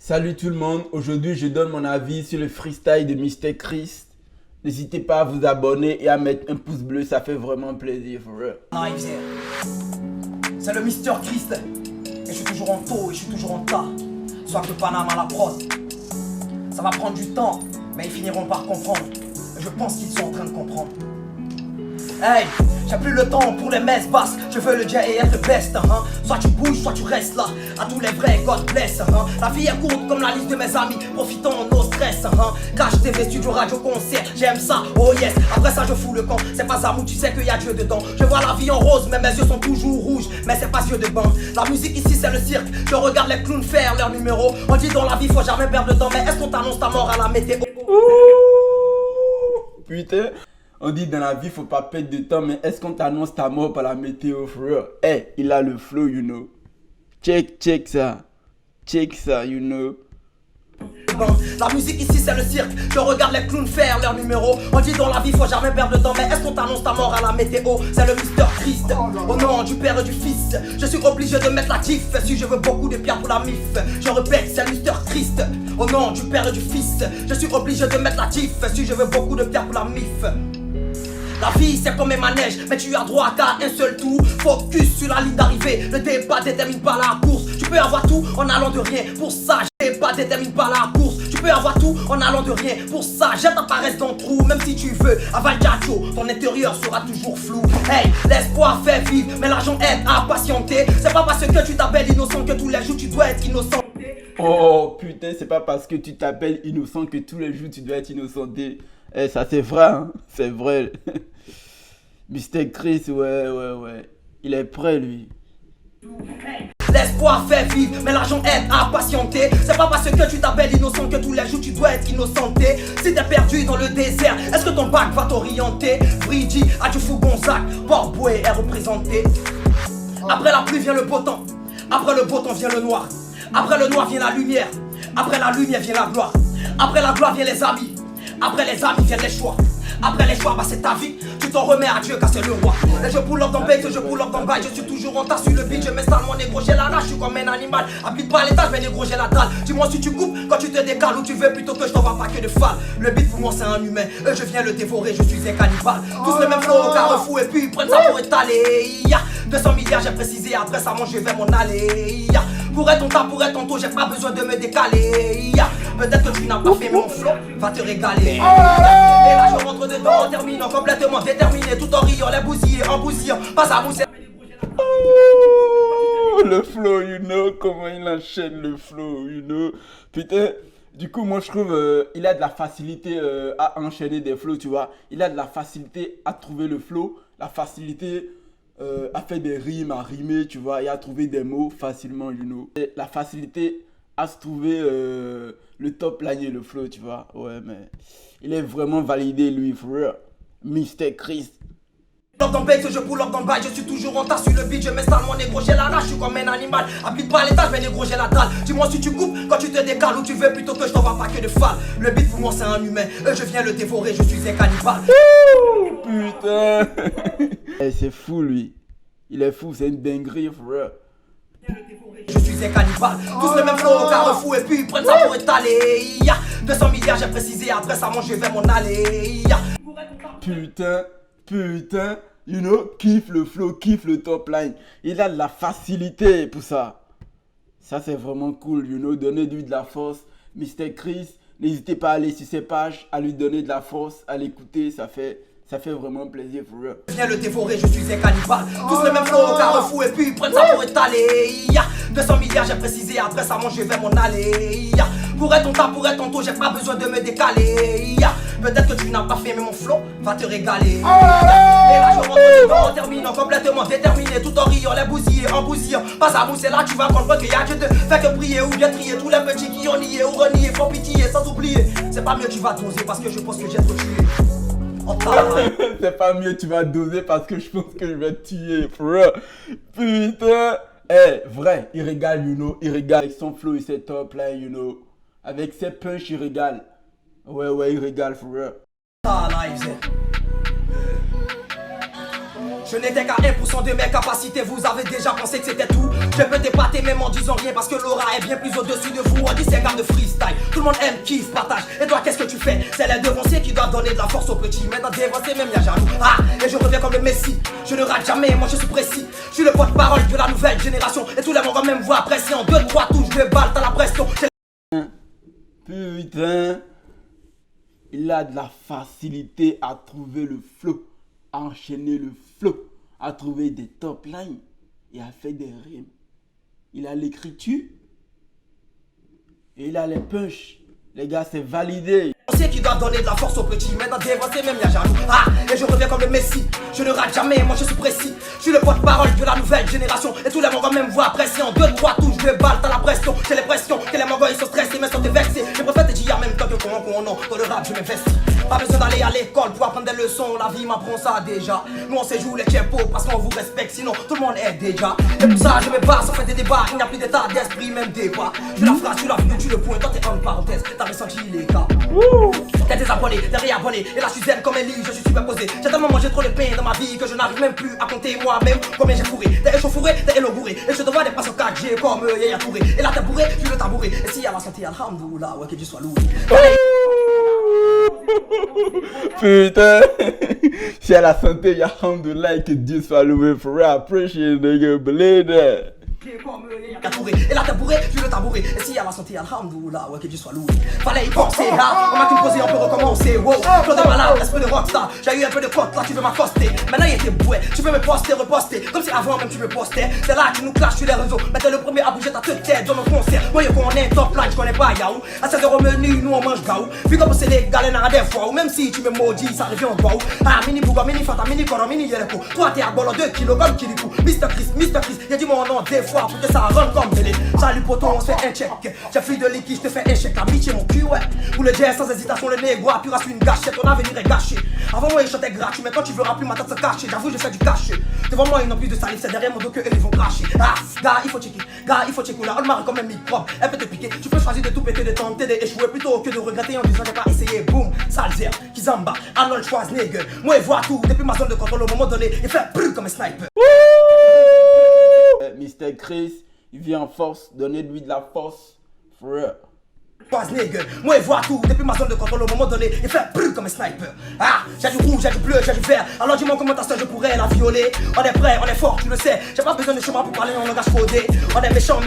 Salut tout le monde, aujourd'hui je donne mon avis sur le freestyle de Mr. Chris. N'hésitez pas à vous abonner et à mettre un pouce bleu, ça fait vraiment plaisir, for real. C'est le Mr. Chris. Et je suis toujours en taux et je suis toujours en tas. Soit que Panama la prod. Ça va prendre du temps, mais ils finiront par comprendre. Et je pense qu'ils sont en train de comprendre. Hey, j'ai plus le temps pour les messes basses. Je veux le jet et être le best, hein. Soit tu bouges, soit tu restes là. À tous les vrais, God bless, hein. La vie est courte comme la liste de mes amis. Profitons nos stress, hein. Cache TV, studio, radio, concert. J'aime ça, oh yes. Après ça je fous le camp. C'est pas Zamou, tu sais qu'il y a Dieu dedans. Je vois la vie en rose, mais mes yeux sont toujours rouges. Mais c'est pas yeux de bain. La musique ici c'est le cirque. Je regarde les clowns faire leur numéro. On dit dans la vie faut jamais perdre de temps. Mais est-ce qu'on t'annonce ta mort à la météo? Putain, on dit dans la vie faut pas perdre de temps, mais est-ce qu'on t'annonce ta mort par la météo, for real? Eh, il a le flow, you know. Check ça, you know. La musique ici c'est le cirque. Je regarde les clowns faire leur numéro. On dit dans la vie faut jamais perdre de temps. Mais est-ce qu'on t'annonce ta mort à la météo? C'est le Mr. Christ. Au nom du père et du fils, je suis obligé de mettre la tif. Si je veux beaucoup de pierres pour la mif, je répète c'est le Mr. Christ. Au nom du père et du fils, je suis obligé de mettre la tif. Si je veux beaucoup de pierres pour la mif. La vie c'est comme un manège, mais tu as droit qu'à un seul tour. Focus sur la ligne d'arrivée, le débat détermine pas la course. Tu peux avoir tout en allant de rien, pour ça le débat détermine pas la course. Tu peux avoir tout en allant de rien, pour ça jette ta paresse dans le trou. Même si tu veux, avale Jacho, ton intérieur sera toujours flou. Hey, l'espoir fait vivre, mais l'argent aide à patienter. C'est pas parce que tu t'appelles innocent que tous les jours tu dois être innocent. Oh putain, c'est pas parce que tu t'appelles innocent que tous les jours tu dois être innocenté. Eh, ça c'est vrai, hein? C'est vrai. Mr. Chris, ouais. Il est prêt, lui. L'espoir fait vivre, mais l'argent aide à patienter. C'est pas parce que tu t'appelles innocent que tous les jours tu dois être innocenté. Si t'es perdu dans le désert, est-ce que ton bac va t'orienter? Bridi, Adjoufou Gonzac, Port-Boué est représenté. Après la pluie vient le beau temps. Après le beau temps vient le noir. Après le noir vient la lumière. Après la lumière vient la gloire. Après la gloire vient les amis. Après les amis viennent les choix. Après les choix, bah c'est ta vie. Tu t'en remets à Dieu car c'est le roi. Et je pull up dans bait, je pull up dans bail. Je suis toujours en tas sur le beat. Je m'installe mon négro, j'ai la rage. Je suis comme un animal. Applique pas l'étage, mais négro, j'ai la dalle. Dis-moi si tu coupes quand tu te décales ou tu veux plutôt que je t'envoie pas que de fall. Le beat pour moi c'est un humain. Et je viens le dévorer, je suis un cannibale. Tous le même flow au carrefour et puis ils prennent ça pour étaler. 200 milliards, j'ai précisé. Après ça, moi je vais m'en aller. Pour être ton tas, pour être ton taux, j'ai pas besoin de me décaler. Peut-être que tu n'as pas fait, mais mon flow va te régaler. Et là je rentre dedans en terminant complètement déterminé. Tout en riant, les bousillés, en bousillant. Pas à mousser. Oh, le flow, you know. Comment il enchaîne le flow, you know. Putain, du coup, moi je trouve il a de la facilité à enchaîner des flows, tu vois. Il a de la facilité à trouver le flow, la facilité à faire des rimes, à rimer, tu vois, et à trouver des mots facilement, you know. Et la facilité à se trouver le top line et le flow, tu vois. Ouais, mais il est vraiment validé, lui, for real. Mr. Chris. Dans bait, je pull up dans bail, je suis toujours en tas sur le beat, je m'installe mon négro, j'ai la rage, je suis comme un animal. Applique pas l'étage, mais négro, j'ai la dalle. Dis-moi si tu coupes quand tu te décales ou tu veux plutôt que je t'envoie pas que de fall. Le beat pour moi c'est un humain, et je viens le dévorer, je suis un cannibale. Putain. Eh, c'est fou, lui. Il est fou, c'est une dinguerie, for real. Je suis un cannibale, tous le même flow au carrefour et puis ils prennent ça pour étaler. 200 milliards, j'ai précisé, après ça, moi je vais m'en aller. Putain, you know, kiffe le flow, kiffe le top line. Il a de la facilité pour ça. Ça, c'est vraiment cool, you know, donnez-lui de la force. Mr. Chris, n'hésitez pas à aller sur ses pages, à lui donner de la force, à l'écouter, ça fait vraiment plaisir, for real. Je viens le dévorer, je suis un cannibale. Tous le même flow au carrefour et puis ils prennent ça pour étaler. 200 milliards, j'ai précisé, après ça, moi je vais m'en aller. Pour être ton tas, pour être ton taux, j'ai pas besoin de me décaler. Peut-être que tu n'as pas fait, mais mon flow va te régaler. Et là je rentre dedans en terminant complètement déterminé. Tout en riant, les bousillés, en bousillant. Pas à mousser, là tu vas comprendre qu'il y a Dieu de fait que prier ou bien trier. Tous les petits qui ont nié ou renié, font pitié sans oublier. C'est pas mieux, tu vas doser parce que je pense que j'ai trop tué. C'est pas mieux, tu vas doser parce que je pense que je vais te tuer, bro. Putain. Eh, vrai, il régale, you know. Il régale avec son flow et ses top là, you know. Avec ses punch, il régale. Ouais, il régale, for real. Je n'étais qu'à 1% de mes capacités, vous avez déjà pensé que c'était tout. Je peux t'épater même en disant rien parce que l'aura est bien plus au-dessus de vous. On dit c'est gamme de freestyle, tout le monde aime, kiffe, partage. Et toi qu'est-ce que tu fais? C'est les devanciers qui doivent donner de la force aux petits. Maintenant dévancés même y'a jaloux. Ah, et je reviens comme le Messi. Je ne rate jamais, moi je suis précis. Je suis le porte-parole de la nouvelle génération. Et tous les mondes même voient apprécier en 2-3 touches de balle, t'as la pression. Putain, il a de la facilité à trouver le flow, à enchaîner le flow, à trouver des top lines et à faire des rimes. Il a l'écriture et il a les punchs. Les gars, c'est validé. Qui doit donner de la force aux petits. Maintenant dévancés même y'a jaloux. Ah, et je reviens comme le Messi. Je ne rate jamais, moi je suis précis. Je suis le porte-parole de la nouvelle génération. Et tous les mondes même voient apprécier en 2-3 touches de balle, t'as la pression. J'ai l'impression que les mongols ils sont stressés, mais sont vexés. Les prophètes disent en même temps que qu'on non. Dans le rap je m'investis. Pas besoin d'aller à l'école pour apprendre des leçons. La vie m'apprend ça déjà. Nous on sait jouer les tempos parce qu'on vous respecte. Sinon tout le monde est déjà. Et pour ça je me bats, ça fait des débats. Il n'y a plus d'état d'esprit, même des pas. Je la phrase, tu la vidéo, tu le point. Toi t'es en parenthèse, t'as ressenti les cas. T'es désabonné, t'es réabonné. Et là je suis zen comme un lit, je suis superposé. J'ai tellement mangé trop de pain dans ma vie que je n'arrive même plus à compter moi-même combien j'ai fourré. T'es échauffouré, t'es élabouré. Et je te vois des passes au 4G comme Yaya Touré. Et là t'es bourré, tu le tabouret. Et si à la santé, alhamdoulilah, ouais que Dieu soit loué. Putain, si à la santé, y'a alhamdoulilah, que Dieu soit loué. For real, appreciate nigga, believe that. Et là t'es bourré, tu le tabouret. Et si à la santé, alhamdoulilah, ouais que Dieu soit loué. Fallait y penser là, on m'a qu'une posée, on peut recommencer. Wow, Claude de malade, esprit de rockstar. J'ai eu un peu de cote, là tu veux m'accoster. Maintenant il était boué, tu veux me poster, reposter. Comme si avant même tu me postais. C'est là que tu nous clashes sur les réseaux. Mais t'es le premier à bouger ta tête dans nos concerts. Voyez qu'on est top line, je connais pas Yahoo. À 16 € menu, nous on mange gaou. Puis comme c'est les galères à des fois. Ou même si tu me maudis, ça revient en toi. Ah, mini bouga, mini fanta, mini coro, mini yereko. Toi t'es à bolo 2 kilos comme Kirikou. Mr. Chris, y'a dit mon nom des fois pour que ça rentre comme télé. Salut poton, on se fait un check. J'ai fui de liquide, je te fais un chèque. La bitch et mon cul, ouais. Pour le jazz sans hésitation, le négo appuiera sur une gâchette. Ton avenir est gâché. Avant moi, il chantait gratuit. Maintenant, tu verras plus ma tête se cacher. J'avoue, je fais du cachet. Devant moi, ils n'ont plus de salive. C'est derrière mon dos que eux, ils vont cracher. Ah, gars, il faut checker. Gars, il faut checker. Là, on marre comme un microbe. Elle peut te piquer. Tu peux choisir de tout péter, de tenter d'échouer plutôt que de regretter en disant j'ai pas essayé. Boum, Salzer, Kizamba, Arnold Schwarzenegger. Moi, il voit tout depuis ma zone de contrôle au moment donné. Il fait brûle comme un sniper. Mr. Chris, il vient en force, donnez-lui de la force. For real. Schwarzenegger, moi il voit tout depuis ma zone de contrôle au moment donné. Il fait brûle comme un sniper. Ah, j'ai du rouge, j'ai du bleu, j'ai du vert. Alors dis-moi comment ta soeur je pourrais la violer. On est prêt, on est fort, tu le sais. J'ai pas besoin de chemin pour parler en langage codé. On est méchant,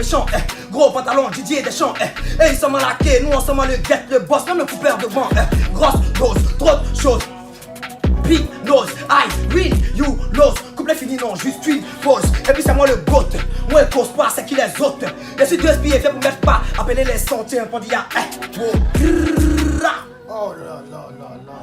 gros pantalon, Didier Deschamps. Et ils sont malaqués, nous on sommes le guette, le boss, même le coupeur devant. Grosse dose, trop de choses. Big nose, I win, you lose. Couplet fini, non, juste une pause. Et puis c'est moi le goat. Moi il pose pas, c'est qui les autres. Je suis deux billets, fait pour mettre pas. Appelez les sentiers, on dit ya. Oh là là là là.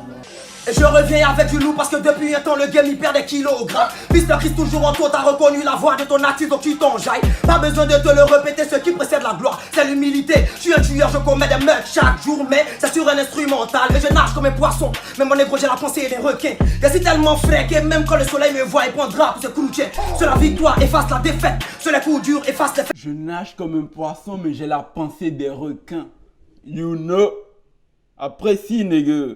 Et je reviens avec du loup parce que depuis un temps le game il perd des kilogrammes. Mr. Chris toujours en toi, t'as reconnu la voix de ton actif donc tu t'enjailles. Pas besoin de te le répéter, ce qui précède la gloire, c'est l'humilité. Je suis un tueur, je commets des meurtres chaque jour, mais c'est sur un instrumental. Et je nage comme un poisson, même mon négro j'ai la pensée des requins. Je suis tellement frais que même quand le soleil me voit, il prendra pour se coucher. Sur la victoire efface la défaite, sur les coups durs efface les faits. Je nage comme un poisson, mais j'ai la pensée des requins. You know. Après si, nigga.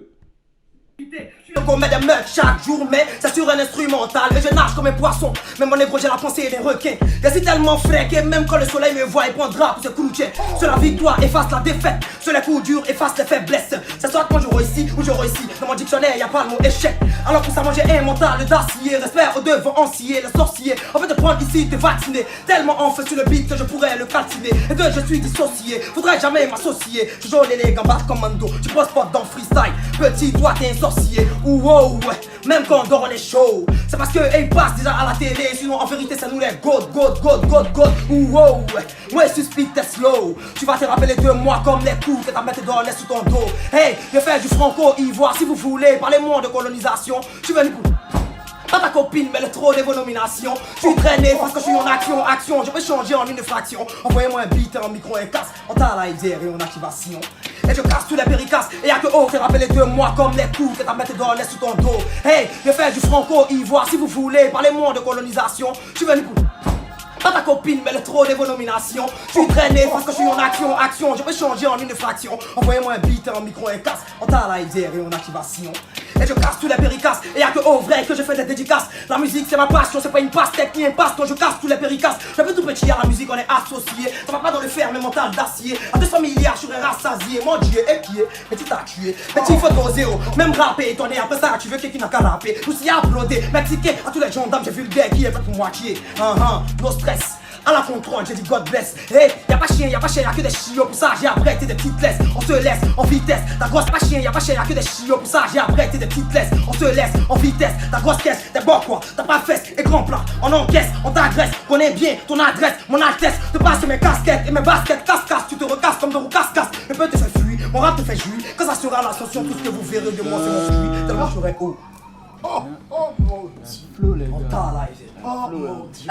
Je commets des meurtres chaque jour, mais c'est sur un instrumental. Et je nage comme un poisson, même mon négro j'ai la pensée des requins. Je suis tellement frais que même quand le soleil me voit, il prendra pour se coucher. Sur la victoire efface la défaite, sur les coups durs efface les faiblesses. C'est soit quand je réussis ou je réussis. Dans mon dictionnaire y'a pas le mot échec. Alors pour ça moi j'ai un mental d'acier. Respect au devant ancier, le sorcier. En fait de prendre ici t'es vacciné. Tellement en fait sur le beat que je pourrais le calciner. Et deux je suis dissocié, faudrait jamais m'associer. Je joue les gambas commando, tu poses pas dans freestyle. Petit toi t'es un sorcier. Wow, même quand on dort on est chaud. C'est parce que ils passent déjà à la télé. Sinon en vérité c'est nous les God. Wow, ouais suspect t'es slow. Tu vas te rappeler de moi comme les coups que ta mère te donne sous ton dos. Hey, je fais du franco-ivoire si vous voulez. Parlez-moi de colonisation. Je suis venu pour... Pas ta copine, mais le trop de vos nominations. Je suis traîné parce que je suis en action. Je peux changer en une fraction. Envoyez-moi un beat, un micro, un casse. On t'a la idée et en activation. Et je casse tous les péricasses. Et y'a que oh, te rappeler de moi comme les coups que ta mère te donne sous ton dos. Hey, je fais du franco-ivoire si vous voulez. Parlez-moi de colonisation. Je suis venu pour... Pas ta copine, mais le trop de vos nominations. Je suis traîné parce que je suis en action. Je peux changer en une fraction. Envoyez-moi un beat, un micro, un casse. On t'a la idée et en activation. et je casse tous les péricasses. Et y'a que au vrai que je fais des dédicaces. La musique c'est ma passion, c'est pas une pastèque ni un passe-temps, je casse tous les péricasses. Depuis tout petit à la musique on est associé. Ça va pas dans le fer mais mental d'acier. À 200 milliards je serai rassasié. Mon dieu épié, petit t'as tué. Petit photo zéro, même rapper étonné. Après ça tu veux quelqu'un n'a qu'à rapper. Tout s'y applaudir, mexicain à tous les gendarmes j'ai vulgaire qui est fait pour moitié. No stress. À la contrôle, j'ai dit God bless. Hey, y'a pas chien, y'a que des chiots. Pour ça, j'ai apprêté des petites laisses. On se laisse en vitesse. Ta grosse pas chien, y'a que des chiots. Pour ça, j'ai apprêté des petites laisses. On se laisse en vitesse. Ta grosse caisse, t'es bon quoi. T'as pas fesses et grand plat. On encaisse, on t'agresse. Connais bien ton adresse, mon altesse. Te passe mes casquettes et mes baskets. Casse-casse, tu te recasses comme de roues casse-casse. Le peu te fait fuir, mon rap te fait jouir. Quand ça sera l'ascension, tout ce que vous verrez de moi, c'est mon fruit. Tellement je serai haut. Oh mon dieu. On t'a live. Oh mon dieu.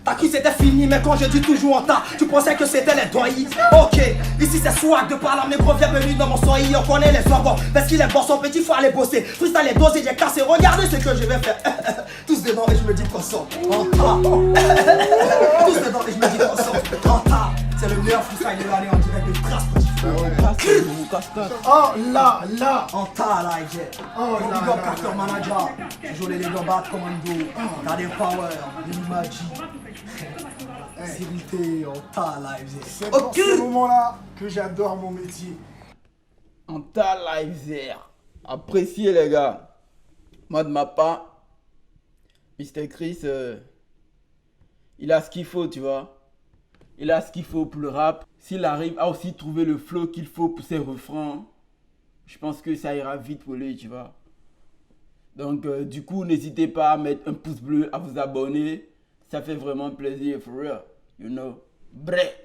T'as cru c'était fini, mais quand je dis toujours en tas, tu pensais que c'était les doigts. Ok, ici c'est swag de par l'âme, négro, bienvenue dans mon soleil. On connaît les soirs, parce qu'il est bon, son petit, faut aller bosser. Freestyle les doses, j'ai cassé, regardez ce que je vais faire. Tous dedans et je me dis qu'on sort. En tas. Tous dedans et je me dis qu'on sort. En tas. C'est le meilleur freestyle de l'année en direct de Trace Petit. Oh là. En tas là, j'ai. Oh là Big up là Carter là. Manager. Joue les gars commando. T'as des power, des magie. Sécurité, en tas live. C'est pour ce moment-là que j'adore mon métier. En ta live there. Appréciez les gars. Moi de ma part, Mr. Chris, il a ce qu'il faut, tu vois. Il a ce qu'il faut pour le rap. S'il arrive à aussi trouver le flow qu'il faut pour ses refrains, je pense que ça ira vite pour lui, tu vois. Donc du coup, n'hésitez pas à mettre un pouce bleu, à vous abonner. Ça fait vraiment plaisir, for real, you know. Bref.